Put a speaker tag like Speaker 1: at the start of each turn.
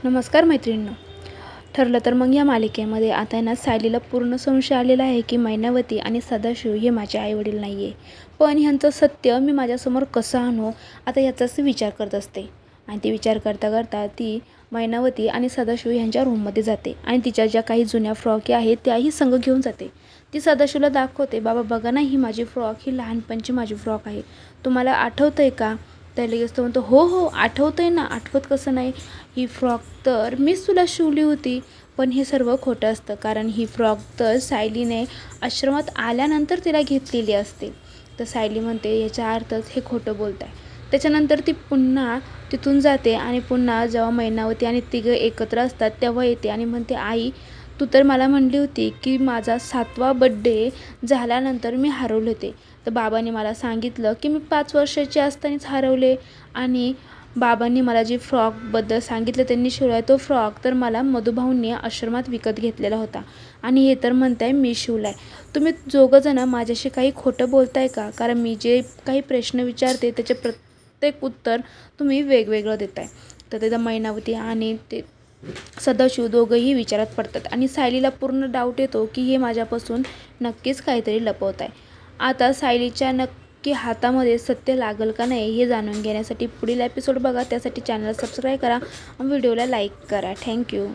Speaker 1: नमस्कार मैत्रिणींनो. ठरलं तर मग या मालिकेमध्ये आता आहे ना सायलीला पूर्ण संशय आलेला आहे की मैनावती आणि सदाशिव हे माझे आईवडील नाही आहे. पण ह्यांचं सत्य मी माझ्यासमोर कसं आणू आता याचाच विचार करत असते. आणि ती विचार करता करता ती मैनावती आणि सदाशिव ह्यांच्या रूममध्ये जाते आणि तिच्या ज्या काही जुन्या फ्रॉकी आहेत त्याही संग घेऊन जाते. ती सदाशिवला दाखवते, बाबा बघा ना, ही माझी फ्रॉक, ही लहानपणची माझी फ्रॉक आहे, तुम्हाला आठवतं आहे का? तर लगेच तो म्हणतो, हो हो आठवतं आहे ना, आठवत कसं नाही, ही फ्रॉक तर मीच तुला शिवली होती. पण हे सर्व खोटं असतं, कारण ही फ्रॉक तर सायलीने आश्रमात आल्यानंतर तिला घेतलेली असते. तर सायली म्हणते, याचा अर्थच हे खोटं बोलत आहे. त्याच्यानंतर ती पुन्हा तिथून जाते आणि पुन्हा जेव्हा मैनावती आणि तिघं एकत्र असतात तेव्हा येते आणि म्हणते, आई तू तर मला म्हणली होती की माझा 7वा बड्डे झाल्यानंतर मी हरवले होते. तर बाबांनी मला सांगितलं की मी 5 वर्षाची असतानाच हरवले आणि बाबांनी मला जी फ्रॉकबद्दल सांगितलं त्यांनी शिवला तो फ्रॉक तर मला मधुभाऊंनी आश्रमात विकत घेतलेला होता आणि हे तर म्हणताय मी शिवलाय. तुम्ही दोघंजणं माझ्याशी काही खोटं बोलताय का? कारण मी जे काही प्रश्न विचारते त्याचे प्रत्येक उत्तर तुम्ही वेगवेगळं देताय. तर तिथं मैनावती आणि ते सदाशिव दोघंही विचारात पडतात आणि सायलीला पूर्ण डाऊट येतो की हे माझ्यापासून नक्कीच काहीतरी लपवत आहे. आता सायलीच्या नक्की हातामध्ये सत्य लागल का नाही हे जाणून घेण्यासाठी पुढील एपिसोड बघा. त्यासाठी चॅनल सबस्क्राईब करा, व्हिडिओला लाईक करा. थँक्यू.